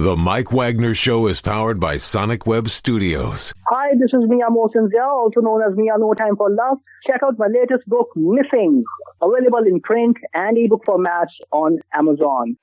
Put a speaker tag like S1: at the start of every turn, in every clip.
S1: The Mike Wagner Show is powered by Sonic Web Studios.
S2: Hi, this is Mia Mosinzia, also known as Mia No Time for Love. Check out my latest book, Missing, available in print and ebook formats on Amazon.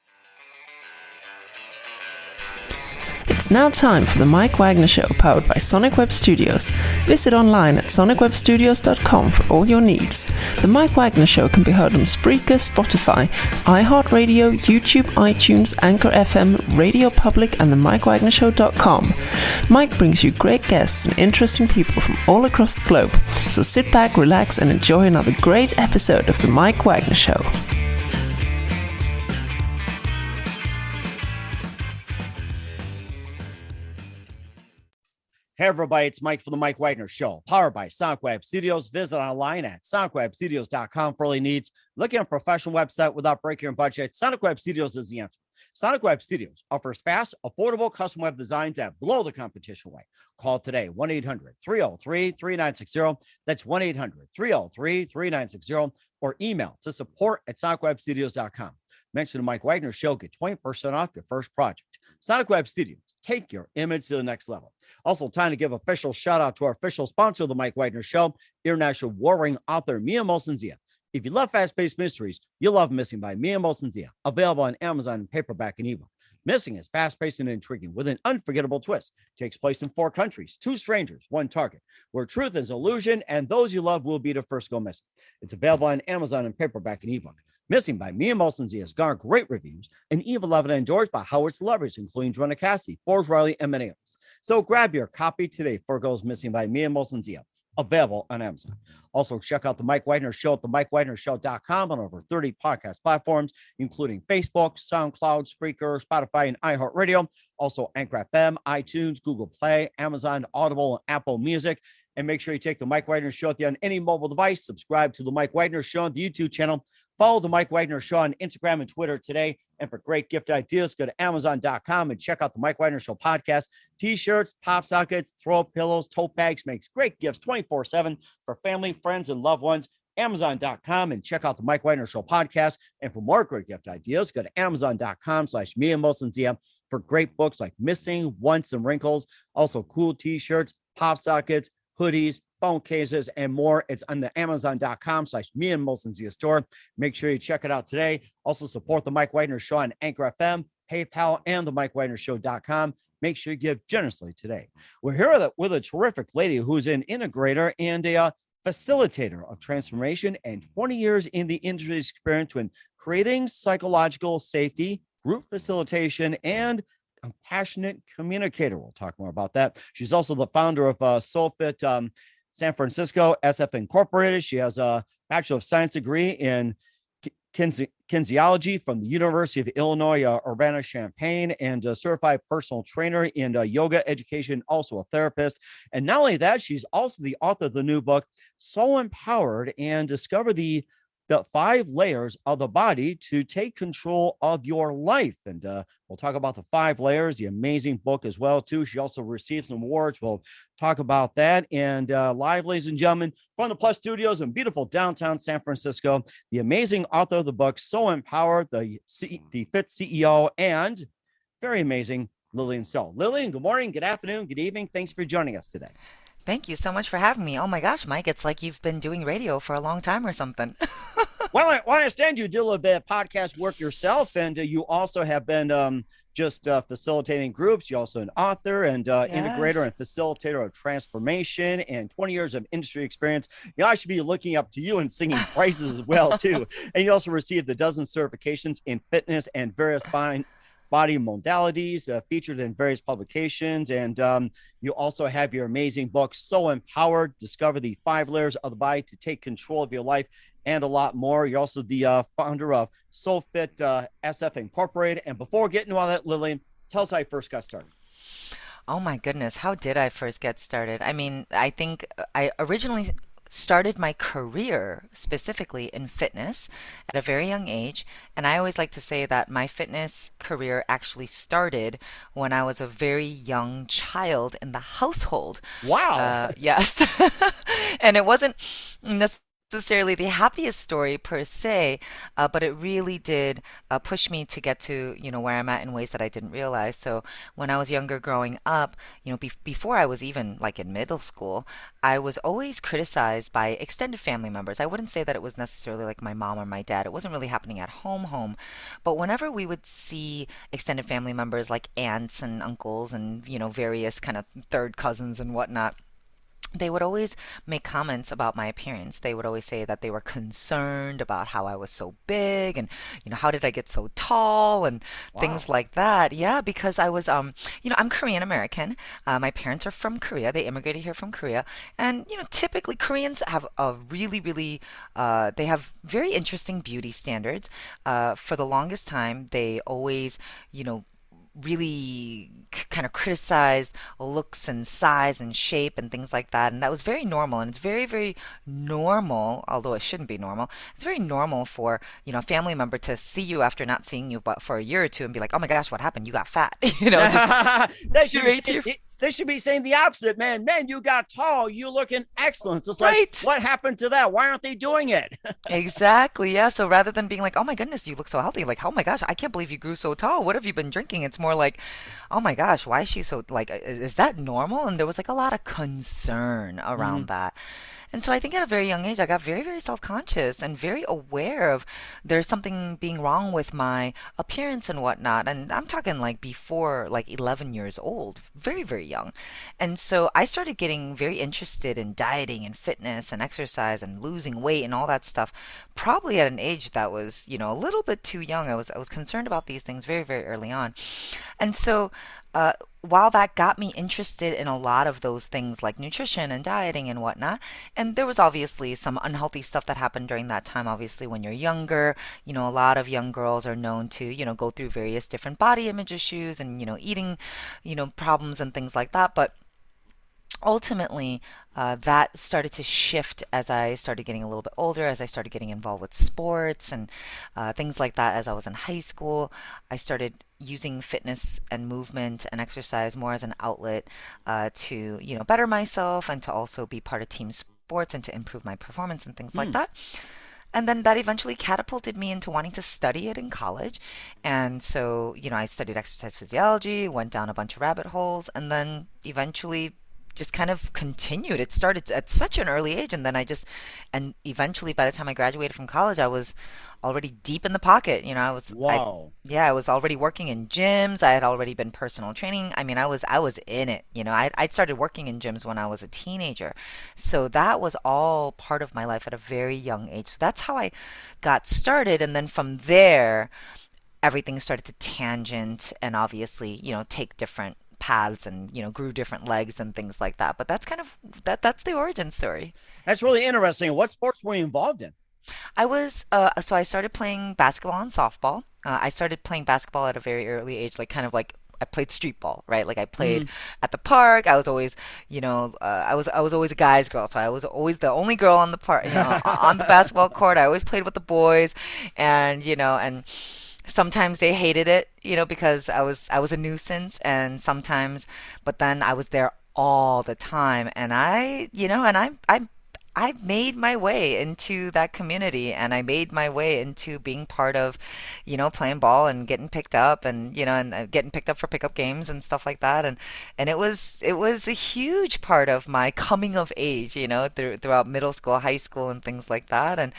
S3: It's now time for the Mike Wagner Show, powered by Sonic Web Studios. Visit online at sonicwebstudios.com for all your needs. The Mike Wagner Show can be heard on Spreaker, Spotify, iHeartradio, YouTube, iTunes, Anchor FM, Radio Public, and the MikeWagnerShow.com. Mike brings you great guests and interesting people from all across the globe. So sit back, relax, and enjoy another great episode of the Mike Wagner Show.
S4: Hey everybody, it's Mike for the Mike Wagner Show, powered by Sonic Web Studios. Visit online at sonicwebstudios.com for all your needs. Looking at a professional website without breaking your budget? Sonic Web Studios is the answer. Sonic Web Studios offers fast, affordable custom web designs that blow the competition away. Call today, 1-800-303-3960. That's 1-800-303-3960. Or email to support@sonicwebstudios.com. Mention the Mike Wagner Show, get 20% off your first project. Sonic Web Studios, take your image to the next level. Also, time to give official shout out to our official sponsor of the Mike Wagner Show, international warring author Mia Mosinzia. If you love fast-paced mysteries, you'll love Missing by Mia Mosinzia, available on Amazon in paperback and ebook. Missing is fast-paced and intriguing with an unforgettable twist. Takes place in 4 countries, 2 strangers, 1 target, where truth is illusion and those you love will be the first to go missing. It's available on Amazon in paperback and ebook. Missing by Mia Mosinzia has garnered great reviews and even loved and endorsed by Howard celebrities, including Joanna Cassidy, Forbes Riley, and many others. So grab your copy today for Goes Missing by Mia Mosinzia, available on Amazon. Also, check out the Mike Wagner Show at themikewagnershow.com on over 30 podcast platforms, including Facebook, SoundCloud, Spreaker, Spotify, and iHeartradio. Also, Anchor FM, iTunes, Google Play, Amazon, Audible, and Apple Music. And make sure you take the Mike Wagner Show on any mobile device. Subscribe to the Mike Wagner Show on the YouTube channel. Follow the Mike Wagner Show on Instagram and Twitter today. And for great gift ideas, go to Amazon.com and check out the Mike Wagner Show podcast. T-shirts, pop sockets, throw pillows, tote bags, makes great gifts 24/7 for family, friends, and loved ones. Amazon.com and check out the Mike Wagner Show podcast. And for more great gift ideas, go to Amazon.com/Mia Mosinzia for great books like Missing, Once, and Wrinkles. Also cool T-shirts, pop sockets, hoodies, phone cases, and more. It's on the Amazon.com/Mia Mosinzia store. Make sure you check it out today. Also support the Mike Wagner Show on Anchor FM, PayPal, and the MikeWagnerShow.com. Make sure you give generously today. We're here with a terrific lady who's an integrator and a facilitator of transformation and 20 years in the industry experience with creating psychological safety, group facilitation, and compassionate communicator. We'll talk more about that. She's also the founder of SOfit San Francisco SF Incorporated. She has a Bachelor of Science degree in kinesiology from the University of Illinois, Urbana-Champaign, and a certified personal trainer in yoga education, also a therapist. And not only that, she's also the author of the new book, So Empowered, and discover the 5 layers of the body to take control of your life. And we'll talk about the 5 layers, the amazing book as well, too. She also received some awards. We'll talk about that. And live, ladies and gentlemen, from the Plus Studios in beautiful downtown San Francisco, the amazing author of the book, So Empowered, the FIT CEO, and very amazing Lillian So. Lillian, good morning, good afternoon, good evening. Thanks for joining us today.
S5: Thank you so much for having me. Oh my gosh, Mike, it's like you've been doing radio for a long time or something.
S4: Well, I understand you do a little bit of podcast work yourself, and you also have been facilitating groups. You're also an author and integrator and facilitator of transformation and 20 years of industry experience. You know, I should be looking up to you and singing praises as well, too. And you also received a dozen certifications in fitness and various body modalities, featured in various publications. And you also have your amazing book, So Empowered, discover the 5 layers of the body to take control of your life, and a lot more. You're also the founder of SOfit SF Incorporated. And before getting into all that, Lillian, tell us how you first got started.
S5: Oh my goodness, how did I first get started? I mean, I think I originally started my career specifically in fitness at a very young age. And I always like to say that my fitness career actually started when I was a very young child in the household.
S4: Wow.
S5: Yes. And it wasn't necessarily necessarily the happiest story per se, but it really did push me to get to, where I'm at in ways that I didn't realize. So when I was younger growing up, before I was even like in middle school, I was always criticized by extended family members. I wouldn't say that it was necessarily like my mom or my dad. It wasn't really happening at home. But whenever we would see extended family members like aunts and uncles and, various kind of third cousins and whatnot, they would always make comments about my appearance. They would always say that they were concerned about how I was so big and, how did I get so tall and things
S4: Wow.
S5: like that. Yeah, because I was, I'm Korean American. My parents are from Korea. They immigrated here from Korea. And, typically Koreans have a really, really, they have very interesting beauty standards. For the longest time, they always, you know, really kind of criticized looks and size and shape and things like that. And that was very normal. And it's very, very normal, although it shouldn't be normal. It's very normal for, a family member to see you after not seeing you but for a year or two and be like, oh my gosh, what happened? You got fat. Just
S4: they should be
S5: right to your
S4: they should be saying the opposite, man. Man, you got tall. You looking excellent. It's like,
S5: right.
S4: what happened to that? Why aren't they doing it?
S5: Exactly. Yeah. So rather than being like, oh my goodness, you look so healthy, like, oh my gosh, I can't believe you grew so tall. What have you been drinking? It's more like, oh my gosh, why is she so, like, is that normal? And there was like a lot of concern around
S4: Mhm.
S5: that. And so I think at a very young age, I got very, very self-conscious and very aware of there's something being wrong with my appearance and whatnot. And I'm talking like before like 11 years old, very, very young. And so I started getting very interested in dieting and fitness and exercise and losing weight and all that stuff, probably at an age that was, a little bit too young. I was concerned about these things very, very early on. And so, while that got me interested in a lot of those things like nutrition and dieting and whatnot, and there was obviously some unhealthy stuff that happened during that time. Obviously, when you're younger, a lot of young girls are known to, go through various different body image issues and, eating, problems and things like that. But ultimately, that started to shift as I started getting a little bit older, as I started getting involved with sports and things like that. As I was in high school, I started using fitness and movement and exercise more as an outlet to, better myself and to also be part of team sports and to improve my performance and things like
S4: Hmm.
S5: that. And then that eventually catapulted me into wanting to study it in college. And so, I studied exercise physiology, went down a bunch of rabbit holes, and then eventually just kind of continued. It started at such an early age, and then and eventually by the time I graduated from college, I was already deep in the pocket.
S4: Wow.
S5: Yeah, I was already working in gyms. I had already been personal training. I mean, I was in it. I started working in gyms when I was a teenager. So that was all part of my life at a very young age. So that's how I got started. And then from there, everything started to tangent and obviously, take different paths and, grew different legs and things like that. But that's kind of that's the origin story.
S4: That's really interesting. What sports were you involved in?
S5: So I started playing basketball and softball. I started playing basketball at a very early age, like kind of like I played street ball, right? Like I played
S4: Mhm.
S5: at the park. I was always, I was always a guy's girl, so I was always the only girl on the part, on the basketball court. I always played with the boys, and sometimes they hated it, because I was a nuisance, and sometimes, but then I was there all the time, and I made my way into that community, and I made my way into being part of, playing ball and getting picked up, and getting picked up for pickup games and stuff like that, and it was a huge part of my coming of age, throughout middle school, high school, and things like that, and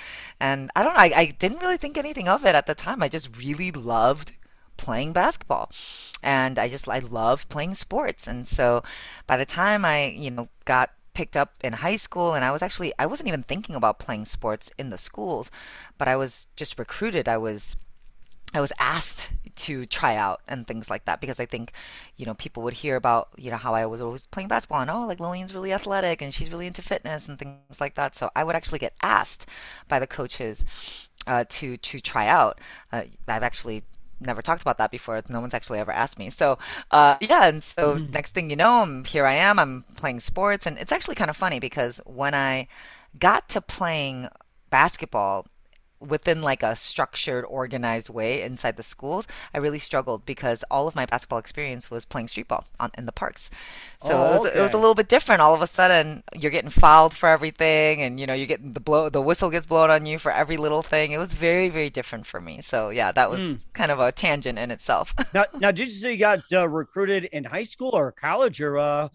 S5: I don't know, I didn't really think anything of it at the time. I just really loved playing basketball, and I loved playing sports, and so by the time I got picked up in high school, and I wasn't even thinking about playing sports in the schools, but I was just recruited. I was asked to try out and things like that, because I think, people would hear about, how I was always playing basketball, and oh, like Lillian's really athletic and she's really into fitness and things like that. So I would actually get asked by the coaches to try out. I've actually never talked about that before. No one's actually ever asked me. So, yeah, and so
S4: Mhm.
S5: next thing you know, here I am. I'm playing sports, and it's actually kind of funny because when I got to playing basketball, within like a structured, organized way inside the schools, I really struggled because all of my basketball experience was playing street ball in the parks. So it was a little bit different. All of a sudden, you're getting fouled for everything, and you get the whistle gets blown on you for every little thing. It was very, very different for me. So yeah, that was kind of a tangent in itself.
S4: Now, did you say you got recruited in high school or college, or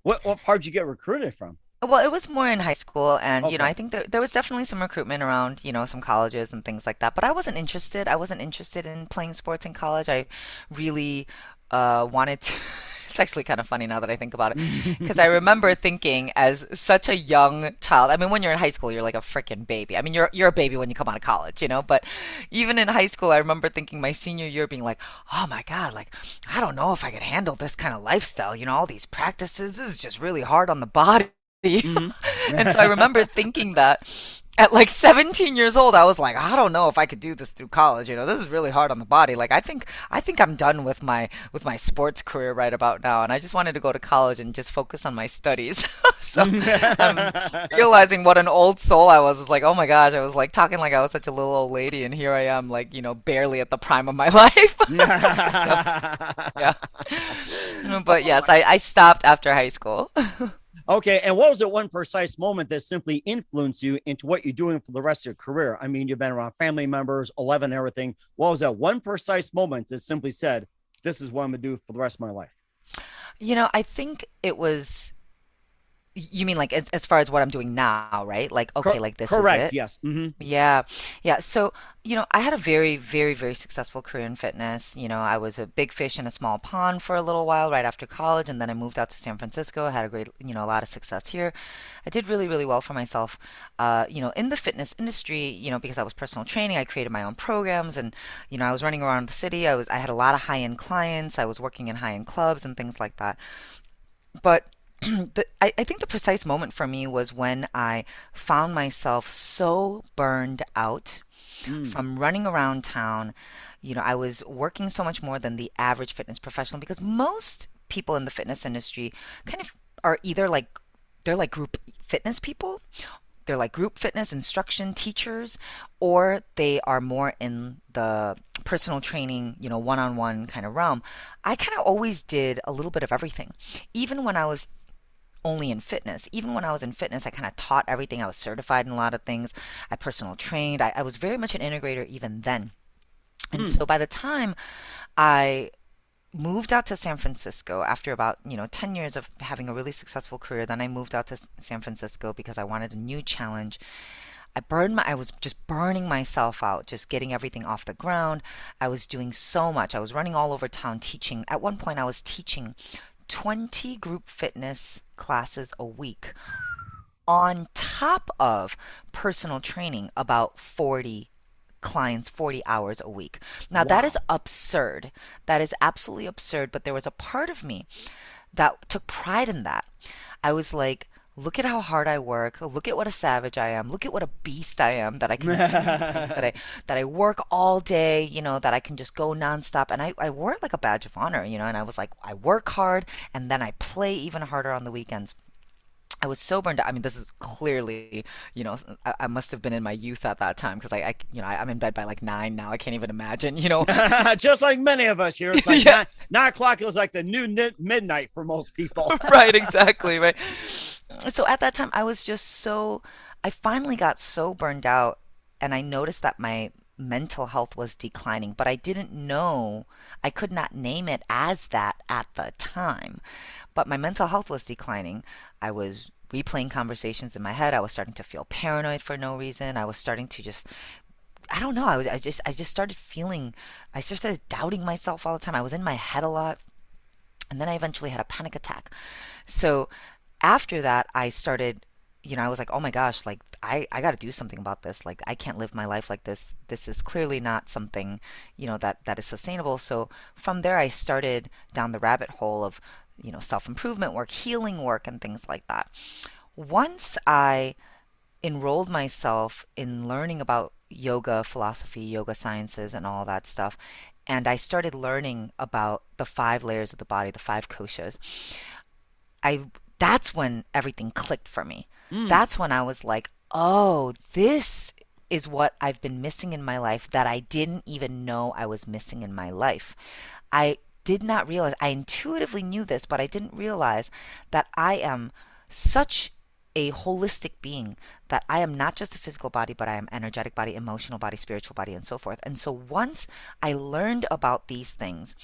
S4: what part did you get recruited from?
S5: Well, it was more in high school, and
S4: Okay.
S5: I think there was definitely some recruitment around, some colleges and things like that. But I wasn't interested. I wasn't interested in playing sports in college. I really wanted to. It's actually kind of funny now that I think about it, because I remember thinking as such a young child. I mean, when you're in high school, you're like a freaking baby. I mean, you're a baby when you come out of college, But even in high school, I remember thinking my senior year being like, oh my God, like I don't know if I could handle this kind of lifestyle. All these practices. This is just really hard on the body. And so I remember thinking that at like 17 years old, I was like, I don't know if I could do this through college. This is really hard on the body. Like I think I'm done with my sports career right about now, and I just wanted to go to college and just focus on my studies. So I'm realizing what an old soul I was. It's like, oh my gosh, I was like talking like I was such a little old lady, and here I am, like barely at the prime of my life. So, yeah. But yes, I stopped after high school.
S4: Okay, and what was that one precise moment that simply influenced you into what you're doing for the rest of your career? I mean, you've been around family members, 11, everything. What was that one precise moment that simply said, this is what I'm going to do for the rest of my life?
S5: I think it was. You mean like as far as what I'm doing now, right? Like, okay, like this is
S4: Correct,
S5: it.
S4: yes.
S5: Yeah. Yeah. So, I had a very, very, very successful career in fitness. I was a big fish in a small pond for a little while right after college, and then I moved out to San Francisco. I had a great, a lot of success here. I did really, really well for myself, in the fitness industry, because I was personal training. I created my own programs, and, I was running around the city. I had a lot of high-end clients. I was working in high-end clubs and things like that. But I think the precise moment for me was when I found myself so burned out from running around town. I was working so much more than the average fitness professional because most people in the fitness industry kind of are either like they're like group fitness people, they're like group fitness instruction teachers, or they are more in the personal training, one-on-one kind of realm. I kind of always did a little bit of everything. Even when I was only in fitness. Even when I was in fitness, I kind of taught everything. I was certified in a lot of things. I personal trained. I was very much an integrator even then. And so by the time I moved out to San Francisco after about, 10 years of having a really successful career, then I moved out to San Francisco because I wanted a new challenge. I was just burning myself out, just getting everything off the ground. I was doing so much. I was running all over town teaching. At one point, I was teaching 20 group fitness classes a week on top of personal training, about 40 clients, 40 hours a week. Now, that is absurd. That is absolutely absurd. But there was a part of me that took pride in that. I was like, look at how hard I work. Look at what a savage I am. Look at what a beast I am that I can do these things, that I work all day, that I can just go nonstop. And I wore it like a badge of honor, and I was like, I work hard and then I play even harder on the weekends. I was so burned out. I mean, this is clearly, I must have been in my youth at that time because I'm in bed by like 9 now. I can't even imagine,
S4: Just like many of us here. It's like
S5: Yeah.
S4: 9 o'clock is like the new midnight for most people.
S5: Right, exactly, right. So at that time, I finally got so burned out, and I noticed that my mental health was declining, but I didn't know, I could not name it as that at the time. But my mental health was declining. I was replaying conversations in my head. I was starting to feel paranoid for no reason. I was starting to just, I don't know, I just started feeling, I just started doubting myself all the time. I was in my head a lot. And then I eventually had a panic attack. So after that, I started, I was like, oh my gosh, like I got to do something about this. Like I can't live my life like this. This is clearly not something, that is sustainable. So from there, I started down the rabbit hole of, self-improvement work, healing work, and things like that. Once I enrolled myself in learning about yoga philosophy, yoga sciences, and all that stuff, and I started learning about the 5 layers of the body, the 5 koshas, that's when everything clicked for me. That's when I was like, oh, this is what I've been missing in my life that I didn't even know I was missing in my life. I did not realize, I intuitively knew this, but I didn't realize that I am such a holistic being, that I am not just a physical body, but I am energetic body, emotional body, spiritual body, and so forth. And so once I learned about these things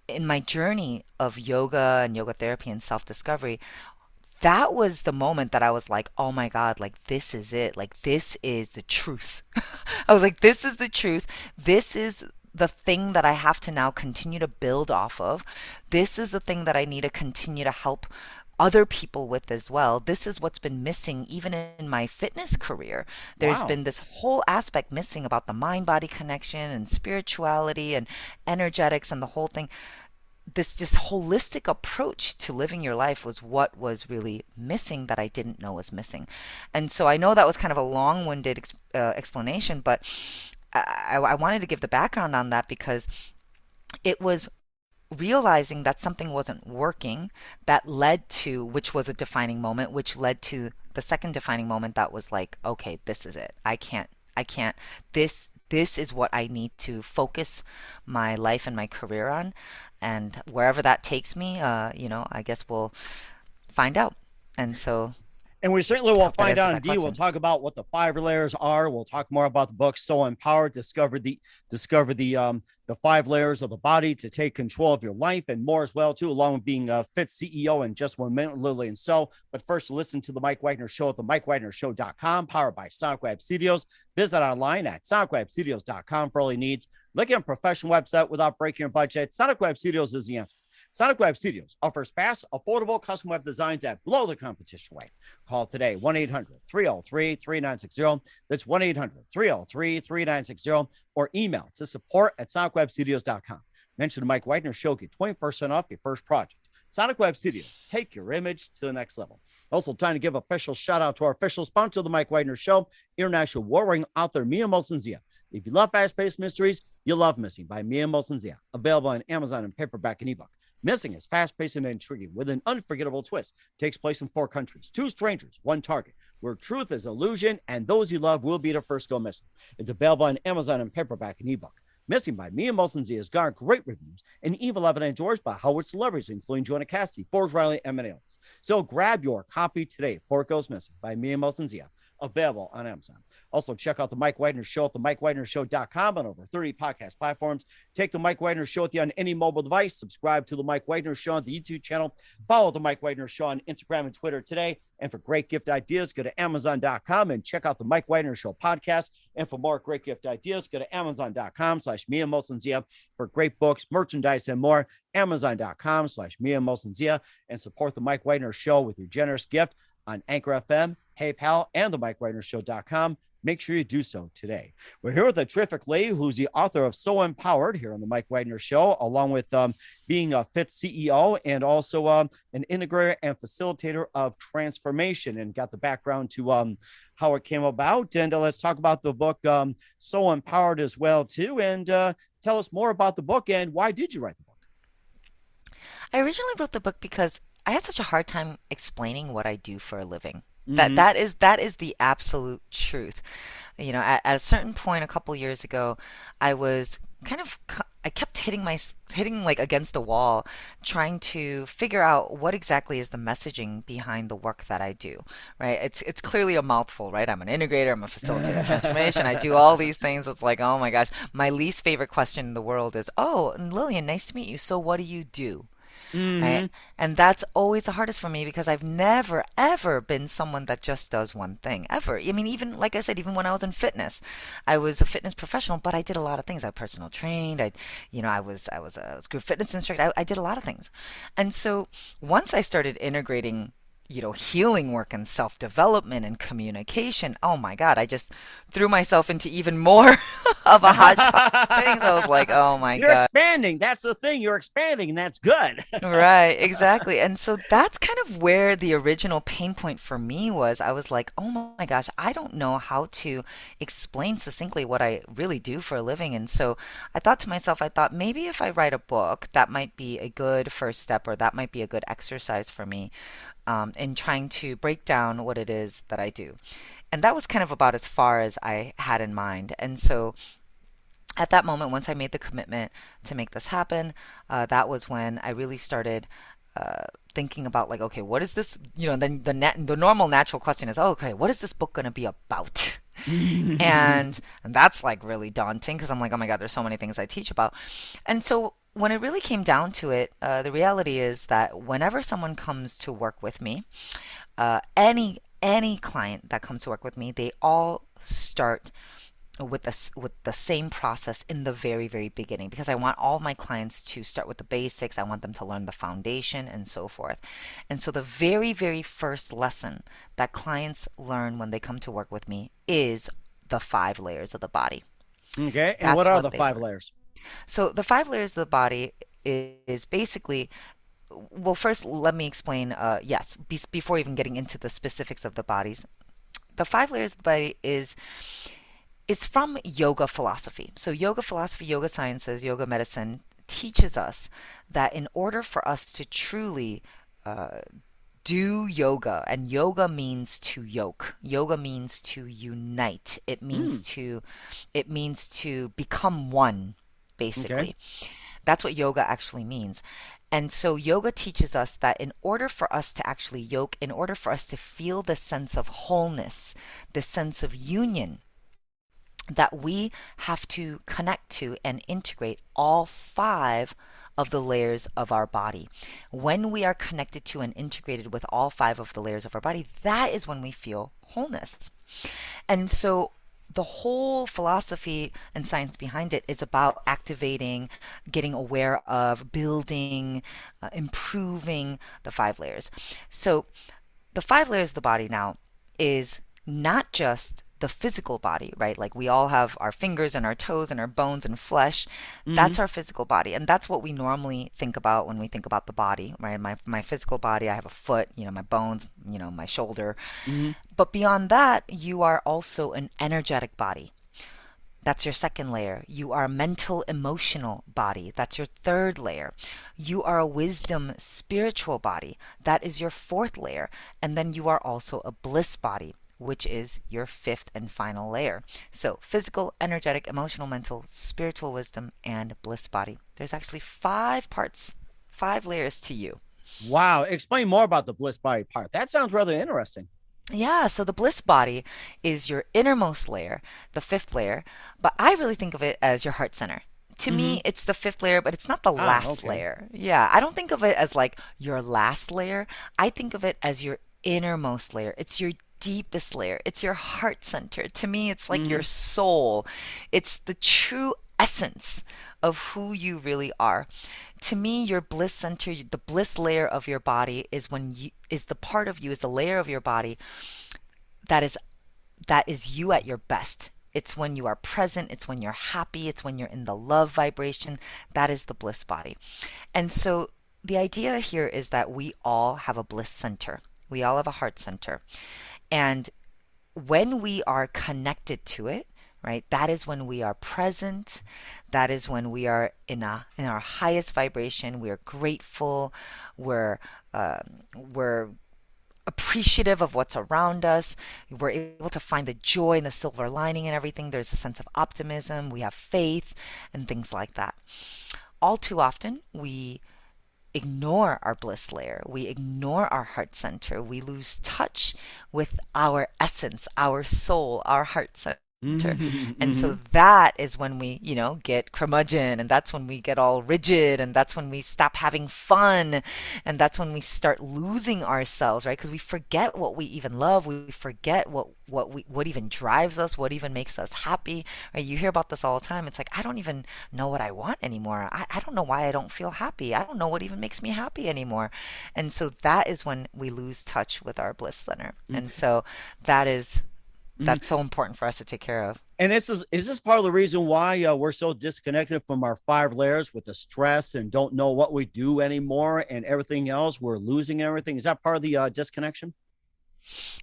S5: in my journey of yoga and yoga therapy and self-discovery, that was the moment that I was like, oh my God, like this is it. Like this is the truth. I was like, this is the truth. This is the thing that I have to now continue to build off of. This is the thing that I need to continue to help other people with as well. This is what's been missing even in my fitness career. There's been this whole aspect missing about the mind-body connection and spirituality and energetics and the whole thing. This just holistic approach to living your life was what was really missing that I didn't know was missing. And so I know that was kind of a long-winded explanation, but I wanted to give the background on that because it was realizing that something wasn't working that led to, which was a defining moment, which led to the second defining moment that was like, okay, this is it. I can't, this is what I need to focus my life and my career on. And wherever that takes me, I guess we'll find out. And so,
S4: and we certainly will find out indeed. We'll talk about what the 5 layers are. We'll talk more about the book So Empowered. Discover the 5 layers of the body to take control of your life and more as well too, along with being a fit CEO in just 1 minute, Lillian So. But first, listen to the Mike Wagner Show at the MikeWagnerShow.com, powered by Sonic Web Studios. Visit online at SonicWebStudios.com for all your needs. Look at a professional website without breaking your budget. Sonic Web Studios is the answer. Sonic Web Studios offers fast, affordable custom web designs that blow the competition away. Call today, 1-800-303-3960. That's 1-800-303-3960. Or email to support@sonicwebstudios.com. Mention the Mike Wagner Show. Get 20% off your first project. Sonic Web Studios. Take your image to the next level. Also, time to give official shout out to our official sponsor of the Mike Wagner Show, international warring author Mia Mosensia. If you love fast-paced mysteries, you'll love Missing by Mia Mosensia. Available on Amazon in paperback and ebook. Missing is fast-paced and intriguing with an unforgettable twist. Takes place in 4 countries, 2 strangers, 1 target, where truth is illusion and those you love will be the first go missing. It's available on Amazon in paperback and ebook. Missing by Mia Mosensia has garnered great reviews and even evidently endorsed by Hollywood celebrities, including Joanna Cassidy, Forbes Riley, and many others. So grab your copy today before it goes missing by Mia Mosensia. Available on Amazon. Also, check out the Mike Wagner Show at the MikeWagnerShow.com on over 30 podcast platforms. Take the Mike Wagner Show with you on any mobile device. Subscribe to the Mike Wagner Show on the YouTube channel. Follow the Mike Wagner Show on Instagram and Twitter today. And for great gift ideas, go to Amazon.com and check out the Mike Wagner Show podcast. And for more great gift ideas, go to Amazon.com/Mia Mosensia for great books, merchandise, and more. Amazon.com/Mia Mosensia, and support the Mike Wagner Show with your generous gift on Anchor FM, PayPal, and the MikeWagnerShow.com. Make sure you do so today. We're here with a terrific lady who's the author of So Empowered here on the Mike Wagner Show, along with being a fit CEO and also an integrator and facilitator of transformation, and got the background to how it came about. And let's talk about the book So Empowered as well too. And tell us more about the book and why did you write the book?
S5: I originally wrote the book because I had such a hard time explaining what I do for a living. That is the absolute truth. You know, at a certain point a couple years ago, I was I kept hitting like against the wall, trying to figure out what exactly is the messaging behind the work that I do. Right? It's clearly a mouthful, right? I'm an integrator, I'm a facilitator of transformation. I do all these things. It's like, oh my gosh, my least favorite question in the world is, "Oh, Lillian, nice to meet you. So what do you do?" Right? And that's always the hardest for me because I've never, ever been someone that just does one thing, ever. I mean, even, like I said, even when I was in fitness, I was a fitness professional, but I did a lot of things. I personal trained. I was a group fitness instructor. I did a lot of things. And so once I started integrating healing work and self-development and communication, oh my God, I just threw myself into even more of a hodgepodge of things. I was like, oh my God.
S4: You're expanding. That's the thing. You're expanding, and that's good.
S5: Right, exactly. And so that's kind of where the original pain point for me was. I was like, oh my gosh, I don't know how to explain succinctly what I really do for a living. And so I thought to myself, maybe if I write a book, that might be a good first step, or that might be a good exercise for me in trying to break down what it is that I do. And that was kind of about as far as I had in mind. And so at that moment, once I made the commitment to make this happen, that was when I really started thinking about like, okay, what is this? Then the normal natural question is, oh, okay, what is this book going to be about? And that's like really daunting because I'm like, oh my God, there's so many things I teach about. And so when it really came down to it, the reality is that whenever someone comes to work with me, any client that comes to work with me, they all start with the same process in the very, very beginning because I want all my clients to start with the basics. I want them to learn the foundation and so forth. And so the very, very first lesson that clients learn when they come to work with me is the 5 layers of the body.
S4: Okay. And what are the 5 layers?
S5: So the 5 layers of the body is basically, well, first let me explain, yes, before even getting into the specifics of the bodies. The 5 layers of the body is from yoga philosophy. So yoga philosophy, yoga sciences, yoga medicine teaches us that in order for us to truly do yoga, and yoga means to yoke. Yoga means to unite. It means to become one, basically. Okay. That's what yoga actually means. And so yoga teaches us that in order for us to actually yoke, in order for us to feel the sense of wholeness, the sense of union, that we have to connect to and integrate all 5 of the layers of our body. When we are connected to and integrated with all 5 of the layers of our body, that is when we feel wholeness. And so the whole philosophy and science behind it is about activating, getting aware of, building, improving the 5 layers. So the 5 layers of the body now is not just the physical body, right? Like we all have our fingers and our toes and our bones and flesh. That's our physical body. And that's what we normally think about when we think about the body, right? My physical body, I have a foot, my bones, my shoulder. But beyond that, you are also an energetic body. That's your 2nd layer. You are a mental, emotional body. That's your 3rd layer. You are a wisdom, spiritual body. That is your 4th layer. And then you are also a bliss body, which is your 5th and final layer. So physical, energetic, emotional, mental, spiritual, wisdom, and bliss body. There's actually 5 parts, 5 layers to you.
S4: Wow. Explain more about the bliss body part. That sounds rather interesting.
S5: Yeah, so the bliss body is your innermost layer, the 5th layer, but I really think of it as your heart center. To me, it's the 5th layer, but it's not the last layer. Yeah, I don't think of it as like your last layer. I think of it as your innermost layer. It's your deepest layer. It's your heart center. To me, it's like your soul. It's the true essence of who you really are. To me, your bliss center, the bliss layer of your body is the part of you, is the layer of your body that is you at your best. It's when you are present, it's when you're happy, it's when you're in the love vibration. That is the bliss body. And so the idea here is that we all have a bliss center. We all have a heart center. And when we are connected to it, right, that is when we are present. That is when we are in our highest vibration. We are grateful. We're appreciative of what's around us. We're able to find the joy and the silver lining in everything. There's a sense of optimism. We have faith and things like that. All too often, we ignore our bliss layer. We ignore our heart center. We lose touch with our essence, our soul, our heart center. And so that is when we, get curmudgeon, and that's when we get all rigid, and that's when we stop having fun, and that's when we start losing ourselves, right? Because we forget what we even love. We forget what even drives us, what even makes us happy, right? You hear about this all the time. It's like, I don't even know what I want anymore. I don't know why I don't feel happy. I don't know what even makes me happy anymore. And so that is when we lose touch with our bliss center. And so that's so important for us to take care of.
S4: And is this part of the reason why we're so disconnected from our 5 layers with the stress and don't know what we do anymore and everything else? We're losing everything. Is that part of the disconnection?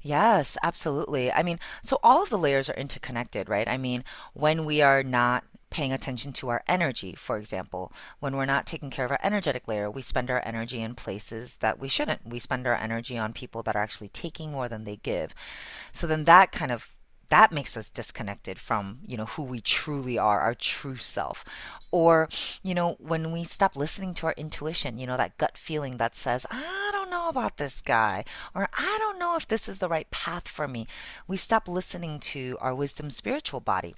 S5: Yes, absolutely. I mean, so all of the layers are interconnected, right? I mean, when we are not paying attention to our energy. For example, when we're not taking care of our energetic layer, we spend our energy in places that we shouldn't. We spend our energy on people that are actually taking more than they give. So then that makes us disconnected from, who we truly are, our true self. Or, when we stop listening to our intuition, that gut feeling that says, I don't know about this guy, or I don't know if this is the right path for me. We stop listening to our wisdom spiritual body.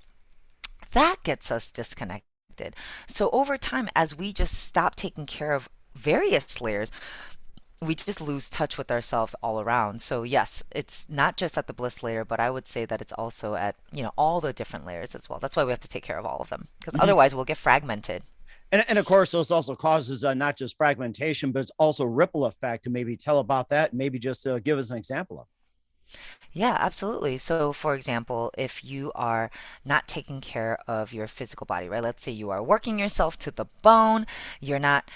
S5: That gets us disconnected. So over time, as we just stop taking care of various layers, we just lose touch with ourselves all around. So yes, it's not just at the bliss layer, but I would say that it's also at, all the different layers as well. That's why we have to take care of all of them, because otherwise we'll get fragmented.
S4: And of course, this also causes not just fragmentation, but it's also ripple effect. And maybe tell about that. And maybe just give us an example of.
S5: Yeah, absolutely. So, for example, if you are not taking care of your physical body, right? Let's say you are working yourself to the bone, you're not,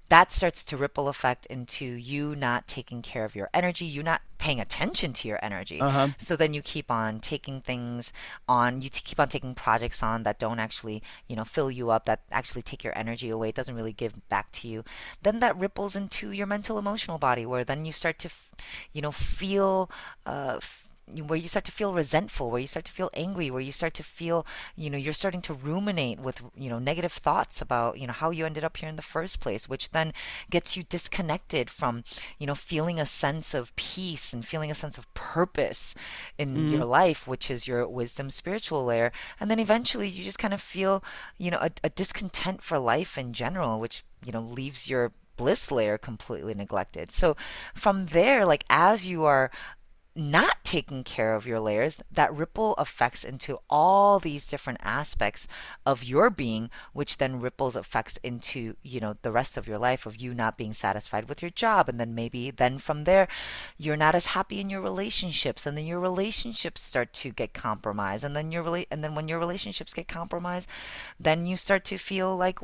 S5: that starts to ripple effect into you not taking care of your energy, you not paying attention to your energy. So then you keep on taking things on, keep on taking projects on that don't actually, fill you up, that actually take your energy away. It doesn't really give back to you. Then that ripples into your mental, emotional body, where then you start to, feel, where you start to feel resentful, where you start to feel angry, where you start to feel, you're starting to ruminate with, negative thoughts about, how you ended up here in the first place, which then gets you disconnected from, feeling a sense of peace and feeling a sense of purpose in your life, which is your wisdom spiritual layer. And then eventually you just kind of feel, a discontent for life in general, which, leaves your bliss layer completely neglected. So from there, like as you are not taking care of your layers, that ripple affects into all these different aspects of your being, which then ripples effects into, the rest of your life, of you not being satisfied with your job. And then maybe then from there, you're not as happy in your relationships. And then your relationships start to get compromised. And then when your relationships get compromised, then you start to feel like,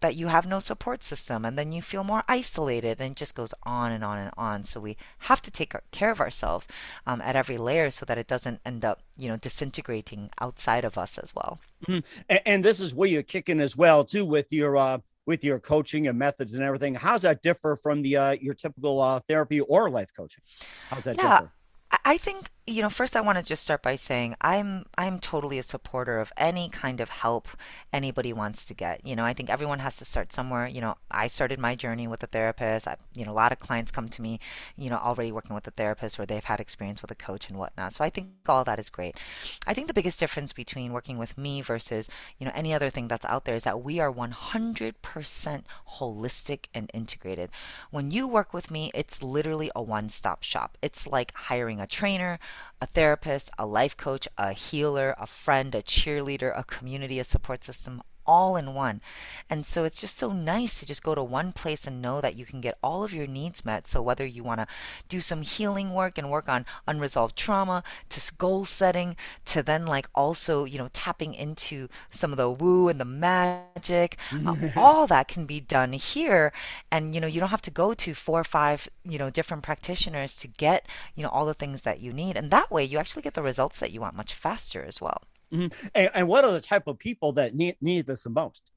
S5: that you have no support system. And then you feel more isolated, and it just goes on and on and on. So we have to take care of ourselves at every layer so that it doesn't end up, disintegrating outside of us as well.
S4: And this is where you kick in as well, too, with your coaching and methods and everything. How's that differ from the your typical therapy or life coaching? How's that differ?
S5: I think, first I want to just start by saying I'm totally a supporter of any kind of help anybody wants to get. I think everyone has to start somewhere. I started my journey with a therapist. A lot of clients come to me, already working with a therapist, or they've had experience with a coach and whatnot. So I think all that is great. I think the biggest difference between working with me versus, any other thing that's out there is that we are 100% holistic and integrated. When you work with me, it's literally a one-stop shop. It's like hiring a trainer, a therapist, a life coach, a healer, a friend, a cheerleader, a community, a support system, all in one. And so it's just so nice to just go to one place and know that you can get all of your needs met. So whether you want to do some healing work and work on unresolved trauma, to goal setting, to then like also, tapping into some of the woo and the magic, all that can be done here. And, you don't have to go to 4 or 5, different practitioners to get, all the things that you need. And that way you actually get the results that you want much faster as well.
S4: And what are the type of people that need this the most?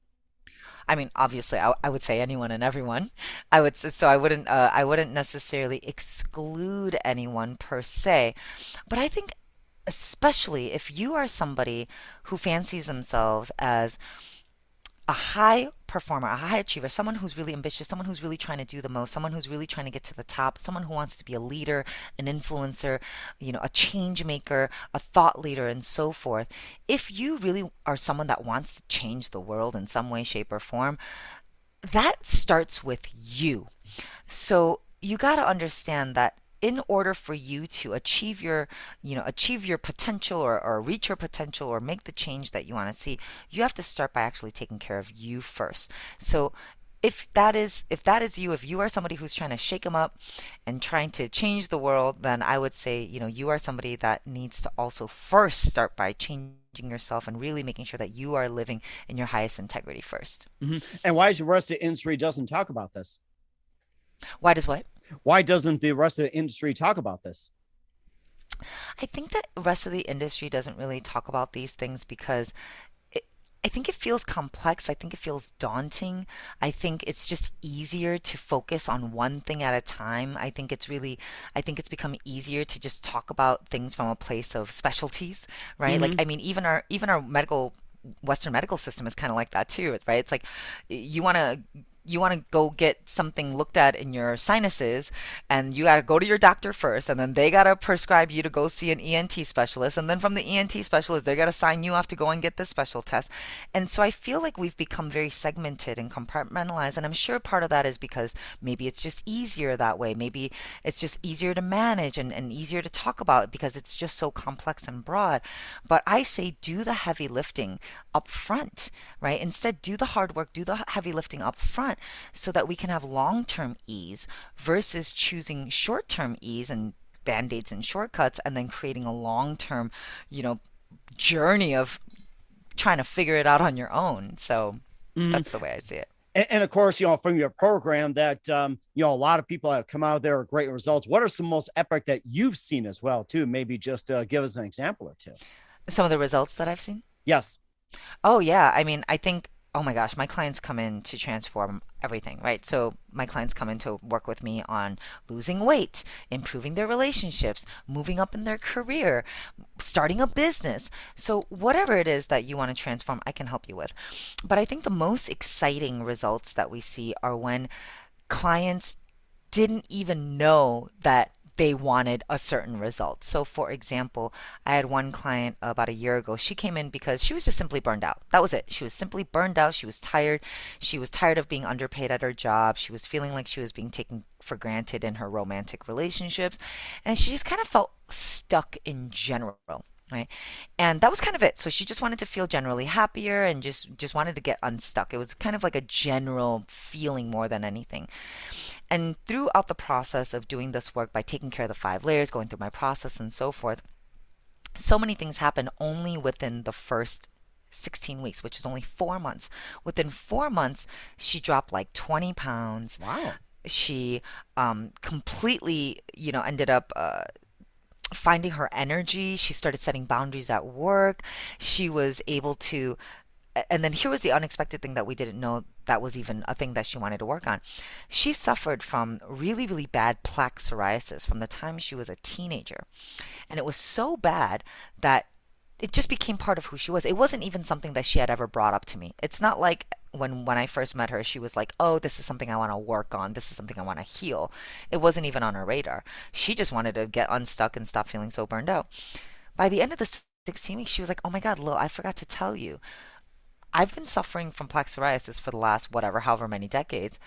S5: I mean, obviously, I would say anyone and everyone. I wouldn't necessarily exclude anyone per se, but I think especially if you are somebody who fancies themselves as a high performer, a high achiever, someone who's really ambitious, someone who's really trying to do the most, someone who's really trying to get to the top, someone who wants to be a leader, an influencer, a change maker, a thought leader, and so forth. If you really are someone that wants to change the world in some way, shape, or form, that starts with you. So you got to understand that in order for you to achieve your potential, or reach your potential, or make the change that you want to see, you have to start by actually taking care of you first. So if that is you, if you are somebody who's trying to shake them up and trying to change the world, then I would say, you are somebody that needs to also first start by changing yourself and really making sure that you are living in your highest integrity first.
S4: And why is the rest of the industry doesn't talk about this?
S5: Why does what?
S4: Why doesn't the rest of the industry talk about this?
S5: I think that the rest of the industry doesn't really talk about these things because I think it feels complex. I think it feels daunting. I think it's just easier to focus on one thing at a time. I think it's become easier to just talk about things from a place of specialties, right? Like, I mean, even our Western medical system is kind of like that too, right? It's like you want to go get something looked at in your sinuses, and you got to go to your doctor first, and then they got to prescribe you to go see an ENT specialist, and then from the ENT specialist they got to sign you off to go and get this special test. And so I feel like we've become very segmented and compartmentalized, and I'm sure part of that is because maybe it's just easier that way. Maybe it's just easier to manage and easier to talk about because it's just so complex and broad. But I say do the heavy lifting up front, right? Instead, do the hard work, do the heavy lifting up front, so that we can have long-term ease versus choosing short-term ease and band-aids and shortcuts and then creating a long-term, journey of trying to figure it out on your own. So that's the way I see it.
S4: And of course, from your program that, a lot of people have come out there with great results. What are some most epic that you've seen as well, too? Maybe just give us an example or two.
S5: Some of the results that I've seen?
S4: Yes.
S5: Oh, yeah. I mean, I think, oh my gosh, my clients come in to transform everything, right? So my clients come in to work with me on losing weight, improving their relationships, moving up in their career, starting a business. So whatever it is that you want to transform, I can help you with. But I think the most exciting results that we see are when clients didn't even know that they wanted a certain result. So for example, I had one client about a year ago. She came in because she was just simply burned out. That was it. She was simply burned out. She was tired. She was tired of being underpaid at her job. She was feeling like she was being taken for granted in her romantic relationships. And she just kind of felt stuck in general. Right. And that was kind of it. So she just wanted to feel generally happier and just wanted to get unstuck. It was kind of like a general feeling more than anything. And throughout the process of doing this work, by taking care of the 5 layers, going through my process and so forth, so many things happen only within the first 16 weeks, which is only 4 months. Within 4 months, she dropped like 20 pounds.
S4: Wow.
S5: She completely, ended up finding her energy. She started setting boundaries at work. She was able to, and then here was the unexpected thing that we didn't know that was even a thing that she wanted to work on. She suffered from really, really bad plaque psoriasis from the time she was a teenager. And it was so bad that it just became part of who she was. It wasn't even something that she had ever brought up to me. It's not like when I first met her, she was like, oh, this is something I want to work on. This is something I want to heal. It wasn't even on her radar. She just wanted to get unstuck and stop feeling so burned out. By the end of the 16 weeks, she was like, oh my God, Lil, I forgot to tell you. I've been suffering from plaque psoriasis for the last however many decades.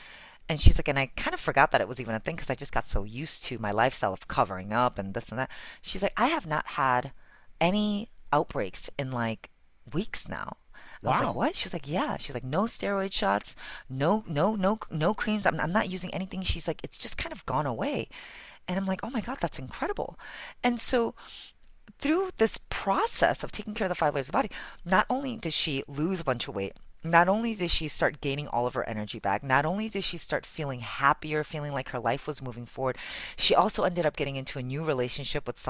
S5: And she's like, and I kind of forgot that it was even a thing because I just got so used to my lifestyle of covering up and this and that. She's like, I have not had any outbreaks in like weeks now. I was like, what? She's like, yeah. She's like, no steroid shots, no creams. I'm not using anything. She's like, it's just kind of gone away. And I'm like, oh my God, that's incredible. And so through this process of taking care of the 5 layers of the body, not only did she lose a bunch of weight, not only did she start gaining all of her energy back, not only did she start feeling happier, feeling like her life was moving forward, she also ended up getting into a new relationship with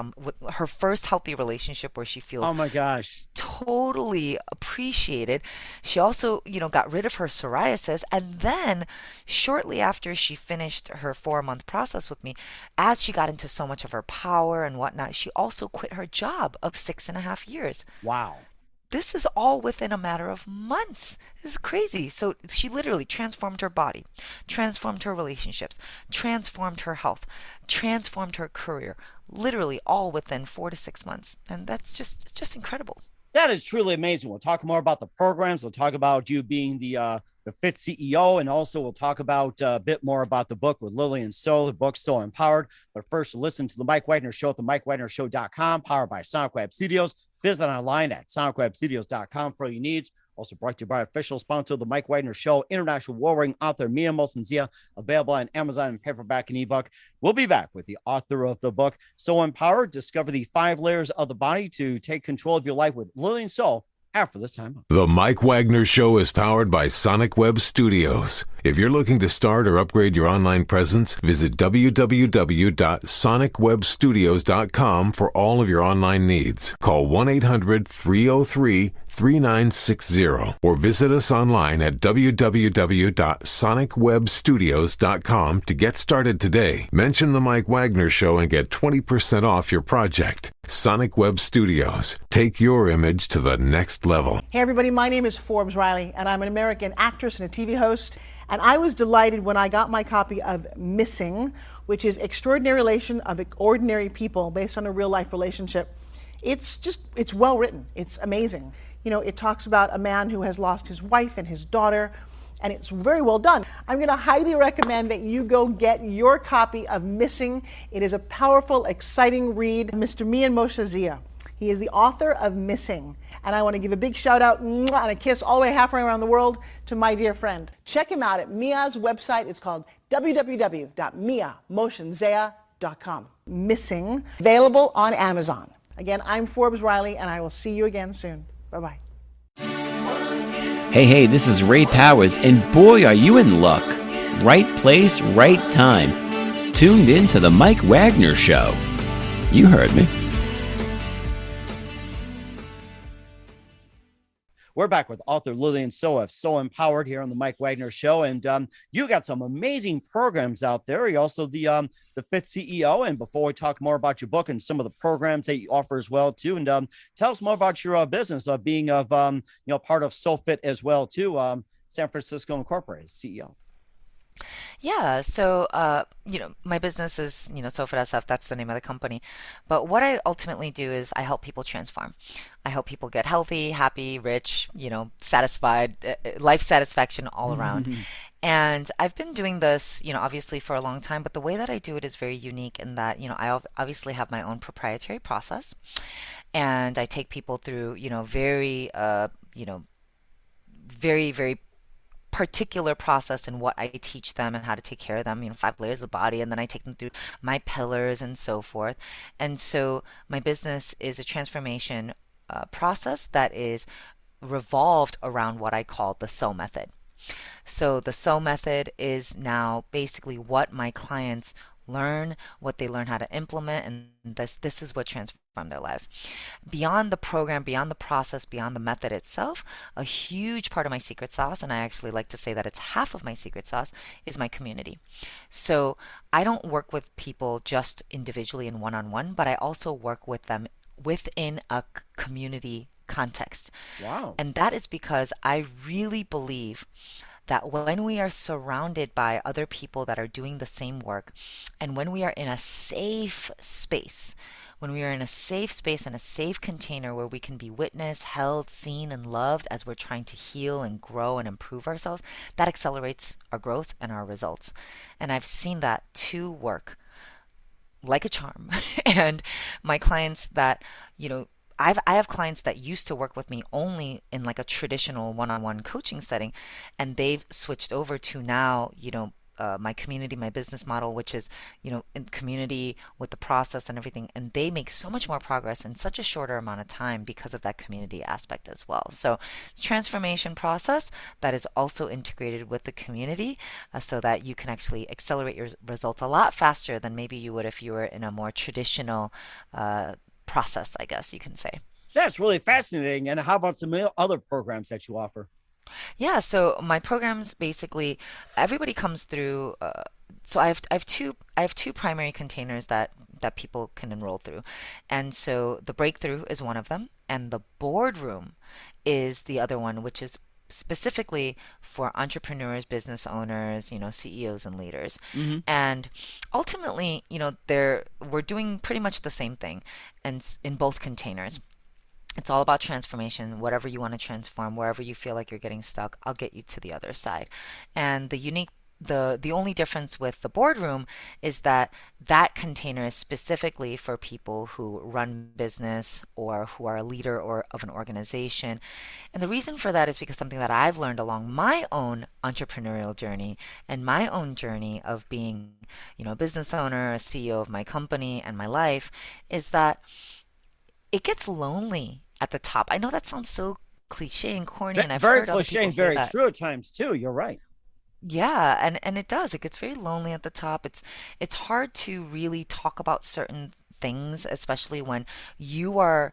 S5: her first healthy relationship where she feels,
S4: oh my gosh,
S5: totally appreciated. She also, got rid of her psoriasis. And then shortly after she finished her 4-month process with me, as she got into so much of her power and whatnot, she also quit her job of 6.5 years.
S4: Wow.
S5: This is all within a matter of months. This is crazy. So she literally transformed her body, transformed her relationships, transformed her health, transformed her career, literally all within 4 to 6 months. And it's just incredible.
S4: That is truly amazing. We'll talk more about the programs. We'll talk about you being the Fit CEO, and also we'll talk about a bit more about the book with Lillian So, the book So Empowered. But first, listen to the Mike Wagner Show at the MikeWagnerShow.com, powered by Sonic Web Studios. Visit online at sonicwebstudios.com for all your needs. Also brought to you by official sponsor of the Mike Wagner Show, international warring author Mia Molson-Zia, available on Amazon in paperback and ebook. We'll be back with the author of the book, So Empowered. Discover the 5 layers of the body to take control of your life with Lillian So after this time.
S1: The Mike Wagner Show is powered by Sonic Web Studios. If you're looking to start or upgrade your online presence, visit www.sonicwebstudios.com for all of your online needs. Call 1-800-303 888-398-3960 or visit us online at www.sonicwebstudios.com to get started today. Mention the Mike Wagner Show and get 20% off your project. Sonic Web Studios. Take your image to the next level.
S6: Hey everybody, my name is Forbes Riley and I'm an American actress and a TV host. And I was delighted when I got my copy of Missing, which is Extraordinary Relation of Ordinary People based on a real life relationship. It's well written. It's amazing. You know, it talks about a man who has lost his wife and his daughter, and it's very well done. I'm going to highly recommend that you go get your copy of Missing. It is a powerful, exciting read. Mr. Mian Moshe Zia. He is the author of Missing. And I want to give a big shout out and a kiss all the way halfway around the world to my dear friend. Check him out at Mia's website. It's called www.miamoshenzea.com. Missing, available on Amazon. Again, I'm Forbes Riley, and I will see you again soon. Bye-bye.
S7: Hey, this is Ray Powers, and boy, are you in luck. Right place, right time. Tuned in to the Mike Wagner Show. You heard me.
S4: We're back with author Lillian So of Soempoewred here on the Mike Wagner Show, and you got some amazing programs out there. You're also the Fit CEO. And before we talk more about your book and some of the programs that you offer as well too, and tell us more about your business of being part of SOfit as well too, San Francisco Incorporated CEO.
S5: Yeah, so my business is SOfit SF. That's the name of the company. But what I ultimately do is I help people transform. I help people get healthy, happy, rich, satisfied, life satisfaction all around. And I've been doing this, obviously for a long time, but the way that I do it is very unique in that, I obviously have my own proprietary process, and I take people through, very, very particular process in what I teach them and how to take care of them, 5 layers of the body, and then I take them through my pillars and so forth. And so my business is a transformation process that is revolved around what I call the So method. So the So method is now basically what my clients learn, what they learn how to implement, and this is what transforms their lives. Beyond the program, beyond the process, beyond the method itself, a huge part of my secret sauce, and I actually like to say that it's half of my secret sauce, is my community. So I don't work with people just individually and one-on-one, but I also work with them within a community context.
S4: Wow.
S5: And that is because I really believe that when we are surrounded by other people that are doing the same work, and when we are in a safe space, and a safe container where we can be witnessed, held, seen, and loved as we're trying to heal and grow and improve ourselves, that accelerates our growth and our results. And I've seen that to work like a charm. And my clients that, I have clients that used to work with me only in like a traditional one-on-one coaching setting, and they've switched over to now, my community, my business model, which is, in community with the process and everything. And they make so much more progress in such a shorter amount of time because of that community aspect as well. So it's a transformation process that is also integrated with the community so that you can actually accelerate your results a lot faster than maybe you would if you were in a more traditional process, I guess you can say.
S4: That's really fascinating. And how about some other programs that you offer?
S5: Yeah, so my programs basically everybody comes through. So I have two primary containers that people can enroll through, and so the breakthrough is one of them, and the boardroom is the other one, which is specifically for entrepreneurs, business owners, CEOs and leaders. And ultimately, we're doing pretty much the same thing, and in both containers. It's all about transformation. Whatever you want to transform, wherever you feel like you're getting stuck, I'll get you to the other side. And the only difference with the boardroom is that container is specifically for people who run business or who are a leader or of an organization. And the reason for that is because something that I've learned along my own entrepreneurial journey and my own journey of being, a business owner, a CEO of my company and my life, is that it gets lonely at the top. I know that sounds so cliche and corny, and I've
S4: very
S5: heard other
S4: cliche
S5: people
S4: and
S5: say
S4: very
S5: that.
S4: true at times too. You're right.
S5: Yeah, and it does. It gets very lonely at the top. It's hard to really talk about certain things, especially when you are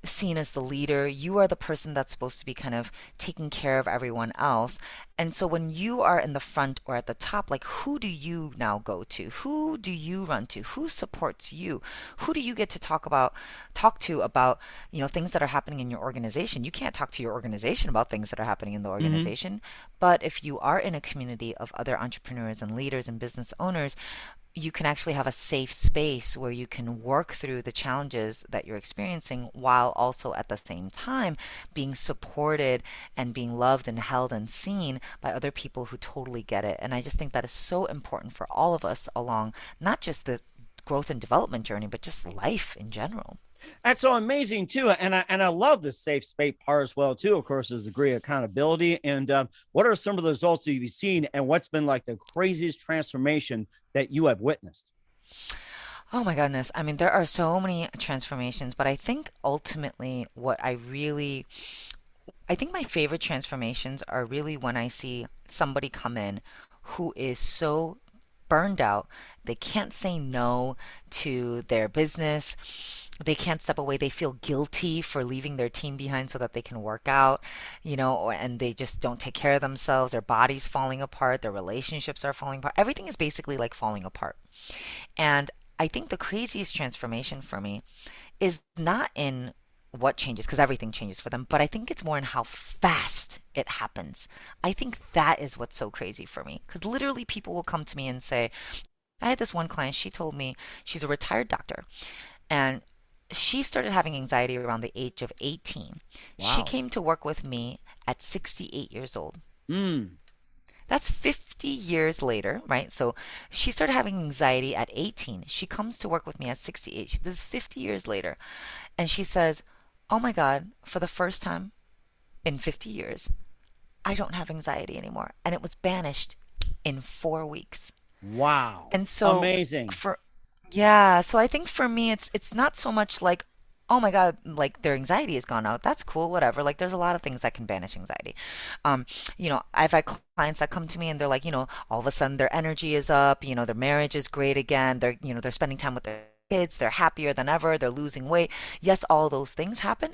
S5: seen as the leader. You are the person that's supposed to be kind of taking care of everyone else. And so when you are in the front or at the top, like who do you now go to? Who do you run to? Who supports you? Who do you get to talk to about, things that are happening in your organization? You can't talk to your organization about things that are happening in the organization. But if you are in a community of other entrepreneurs and leaders and business owners, you can actually have a safe space where you can work through the challenges that you're experiencing while also at the same time being supported and being loved and held and seen by other people who totally get it. And I just think that is so important for all of us along not just the growth and development journey, but just life in general.
S4: That's so amazing too, and I love the safe space part as well too. Of course, there's a degree of accountability. And what are some of the results that you've seen, and what's been like the craziest transformation that you have witnessed?
S5: Oh my goodness. I mean, there are so many transformations, but I think ultimately I think my favorite transformations are really when I see somebody come in who is so burned out, they can't say no to their business. They can't step away. They feel guilty for leaving their team behind so that they can work out, and they just don't take care of themselves. Their body's falling apart. Their relationships are falling apart. Everything is basically like falling apart. And I think the craziest transformation for me is not in what changes, because everything changes for them, but I think it's more in how fast it happens. I think that is what's so crazy for me, because literally people will come to me and say, I had this one client, she told me she's a retired doctor, and she started having anxiety around the age of 18.
S4: Wow.
S5: She came to work with me at 68 years old. That's 50 years later, right? So she started having anxiety at 18. She comes to work with me at 68. This is 50 years later. And she says, oh my God, for the first time in 50 years, I don't have anxiety anymore. And it was banished in 4 weeks.
S4: Wow.
S5: And so
S4: amazing.
S5: So I think for me, it's not so much like, oh my God, like their anxiety has gone out. That's cool, whatever. Like there's a lot of things that can banish anxiety. I've had clients that come to me and they're like, all of a sudden their energy is up, their marriage is great again. They're spending time with their kids. They're happier than ever. They're losing weight. Yes, all those things happen.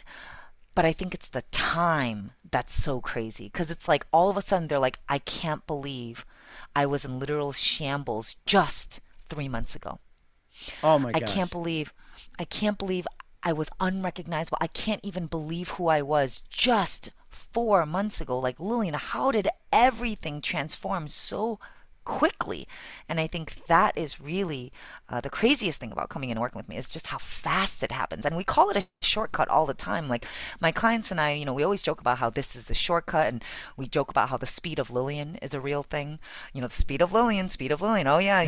S5: But I think it's the time that's so crazy, because it's like all of a sudden they're like, I can't believe I was in literal shambles just 3 months ago.
S4: Oh my gosh.
S5: I can't believe I was unrecognizable. I can't even believe who I was just 4 months ago. Like, Lillian, how did everything transform so quickly? And I think that is really the craziest thing about coming in and working with me, is just how fast it happens. And we call it a shortcut all the time. Like my clients and I, we always joke about how this is the shortcut, and we joke about how the speed of Lillian is a real thing. The speed of Lillian. Oh yeah,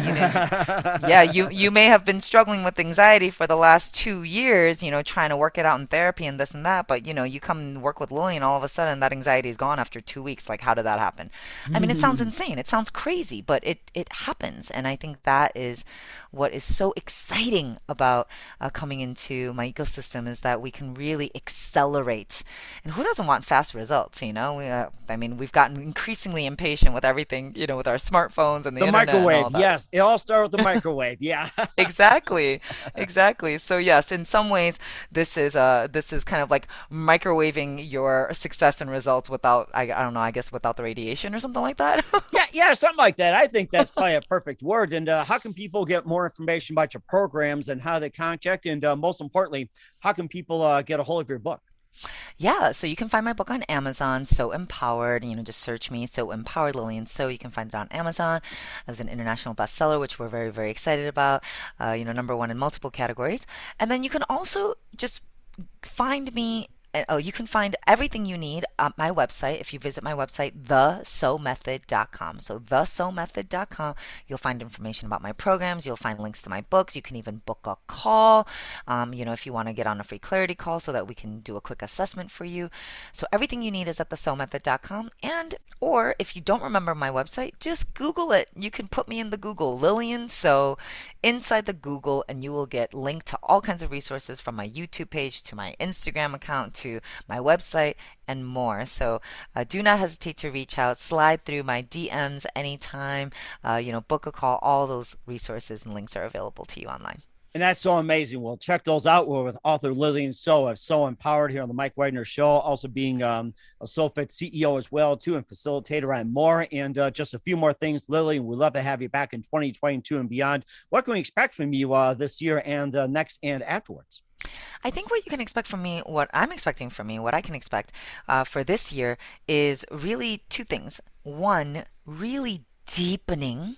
S5: you may have been struggling with anxiety for the last 2 years, trying to work it out in therapy and this and that, but you come and work with Lillian, all of a sudden that anxiety is gone after 2 weeks. Like, how did that happen? I mean, it sounds insane. It sounds crazy, but it happens. And I think that is what is so exciting about coming into my ecosystem, is that we can really accelerate. And who doesn't want fast results? We've gotten increasingly impatient with everything, with our smartphones and the internet
S4: microwave.
S5: And all that.
S4: Yes, it all started with the microwave. Yeah.
S5: Exactly. So yes, in some ways, this is kind of like microwaving your success and results without, I don't know, I guess without the radiation or something like that.
S4: Yeah, something like that. I think that's probably a perfect word. And how can people get more information about your programs and how they contact? And most importantly, how can people get a hold of your book?
S5: Yeah, so you can find my book on Amazon, So Empowered. Just search me, So Empowered, Lillian So. You can find it on Amazon. It was an international bestseller, which we're very, very excited about. #1 in multiple categories. And then you can also just find me. You can find everything you need at my website if you visit my website, thesomethod.com. So thesomethod.com, you'll find information about my programs. You'll find links to my books. You can even book a call, if you want to get on a free clarity call so that we can do a quick assessment for you. So everything you need is at thesomethod.com. Or if you don't remember my website, just Google it. You can put me in the Google, Lillian So, inside the Google, and you will get linked to all kinds of resources, from my YouTube page to my Instagram account to my website and more. So do not hesitate to reach out, slide through my DMs anytime, book a call. All those resources and links are available to you online.
S4: And that's so amazing. Well, check those out. We're with author Lillian So of So Empowered here on the Mike Wagner Show. Also being a SOfit CEO as well, too, and facilitator and more. And just a few more things, Lillian. We'd love to have you back in 2022 and beyond. What can we expect from you this year and next and afterwards?
S5: I think what you can expect from me, what I'm expecting from me, what I can expect for this year is really two things. One, really deepening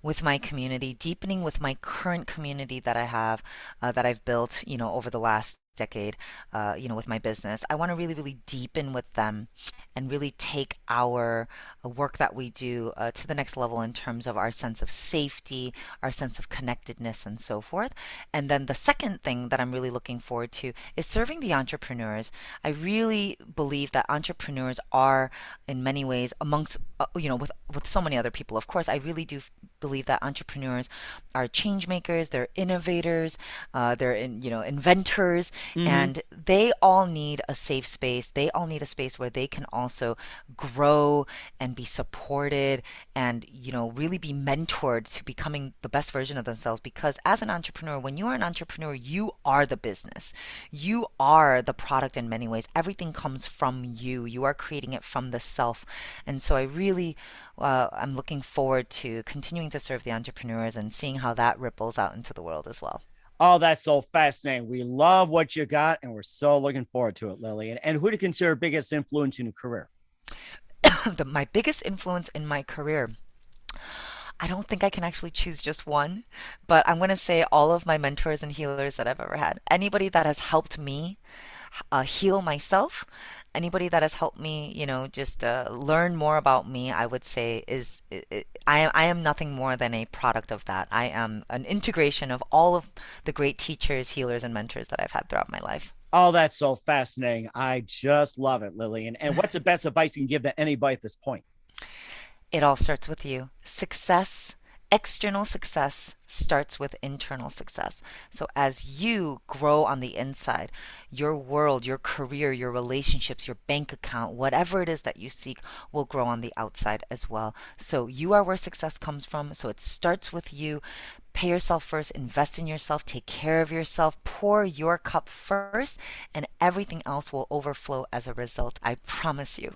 S5: with my community, deepening with my current community that I have, that I've built, over the last decade, with my business. I want to really, really deepen with them and really take our work that we do to the next level in terms of our sense of safety, our sense of connectedness, and so forth. And then the second thing that I'm really looking forward to is serving the entrepreneurs. I really believe that entrepreneurs are, in many ways, amongst, with so many other people, of course, I really do believe that entrepreneurs are change makers, they're innovators, they're inventors, and they all need a safe space. They all need a space where they can also grow and be supported and, really be mentored to becoming the best version of themselves. Because as an entrepreneur, when you are an entrepreneur, you are the business. You are the product in many ways. Everything comes from you. You are creating it from the self. And so I really, I'm looking forward to continuing to serve the entrepreneurs and seeing how that ripples out into the world as well.
S4: Oh, that's so fascinating. We love what you got, and we're so looking forward to it, Lillian. And who do you consider biggest influence in your career?
S5: My biggest influence in my career, I don't think I can actually choose just one, but I'm going to say all of my mentors and healers that I've ever had. Anybody that has helped me heal myself, anybody that has helped me, just learn more about me, I would say I am nothing more than a product of that. I am an integration of all of the great teachers, healers, and mentors that I've had throughout my life.
S4: Oh, that's so fascinating. I just love it, Lillian. And what's the best advice you can give to anybody at this point?
S5: It all starts with you. External success starts with internal success. So as you grow on the inside, your world, your career, your relationships, your bank account, whatever it is that you seek will grow on the outside as well. So you are where success comes from. So it starts with you. Pay yourself first, invest in yourself, take care of yourself, pour your cup first, and everything else will overflow as a result. I promise you.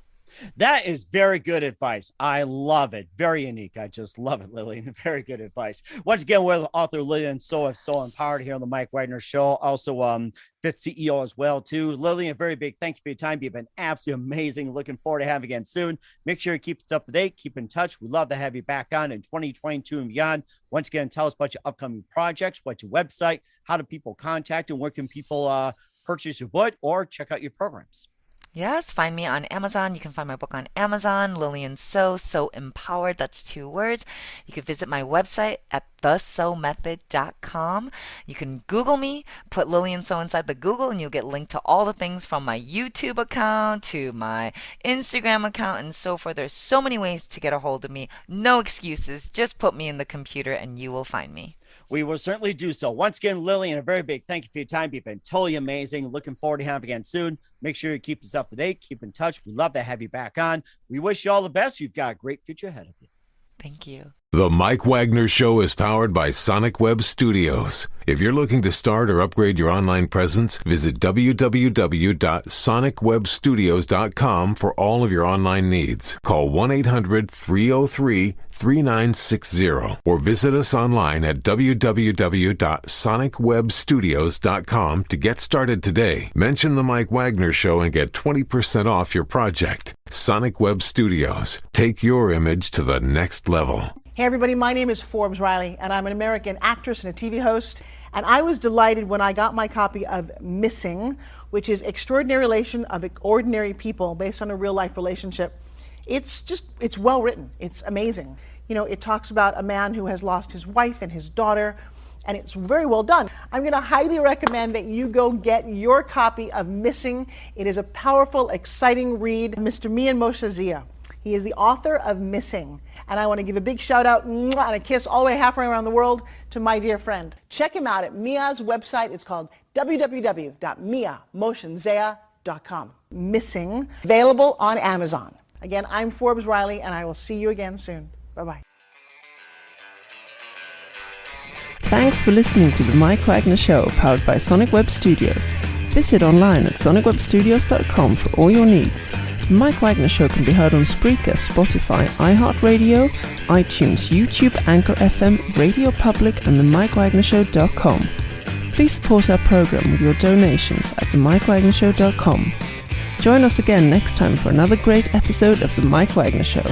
S4: That is very good advice. I love it. Very unique. I just love it, Lillian. Very good advice. Once again, we're with author Lillian So of So Empowered here on the Mike Wagner Show. Also, Fifth CEO as well, too. Lillian, a very big thank you for your time. You've been absolutely amazing. Looking forward to having you again soon. Make sure you keep us up to date. Keep in touch. We'd love to have you back on in 2022 and beyond. Once again, tell us about your upcoming projects, what's your website, how do people contact you, and where can people purchase your book or check out your programs?
S5: Yes, find me on Amazon. You can find my book on Amazon, Lillian So Empowered. That's 2 words. You can visit my website at thesomethod.com. You can Google me, put Lillian So inside the Google, and you'll get linked to all the things from my YouTube account to my Instagram account and so forth. There's so many ways to get a hold of me. No excuses. Just put me in the computer and you will find me.
S4: We will certainly do so. Once again, Lillian, a very big thank you for your time. You've been totally amazing. Looking forward to having you again soon. Make sure you keep us up to date. Keep in touch. We'd love to have you back on. We wish you all the best. You've got a great future ahead of you.
S5: Thank you.
S1: The Mike Wagner Show is powered by Sonic Web Studios. If you're looking to start or upgrade your online presence, visit www.sonicwebstudios.com for all of your online needs. Call 1-800-303-3960 or visit us online at www.sonicwebstudios.com to get started today. Mention the Mike Wagner Show and get 20% off your project. Sonic Web Studios. Take your image to the next level.
S6: Hey everybody, my name is Forbes Riley, and I'm an American actress and a TV host. And I was delighted when I got my copy of Missing, which is Extraordinary Relation of Ordinary People based on a real life relationship. It's well written. It's amazing. It talks about a man who has lost his wife and his daughter, and it's very well done. I'm going to highly recommend that you go get your copy of Missing. It is a powerful, exciting read. Mr. Mian Moshe Zia. He is the author of Missing. And I want to give a big shout out and a kiss all the way halfway around the world to my dear friend. Check him out at Mia's website. It's called www.miamoshenzea.com. Missing, available on Amazon. Again, I'm Forbes Riley, and I will see you again soon. Bye-bye.
S3: Thanks for listening to The Mike Wagner Show, powered by Sonic Web Studios. Visit online at sonicwebstudios.com for all your needs. The Mike Wagner Show can be heard on Spreaker, Spotify, iHeartRadio, iTunes, YouTube, Anchor FM, Radio Public, and themikewagnershow.com. Please support our program with your donations at themikewagnershow.com. Join us again next time for another great episode of The Mike Wagner Show.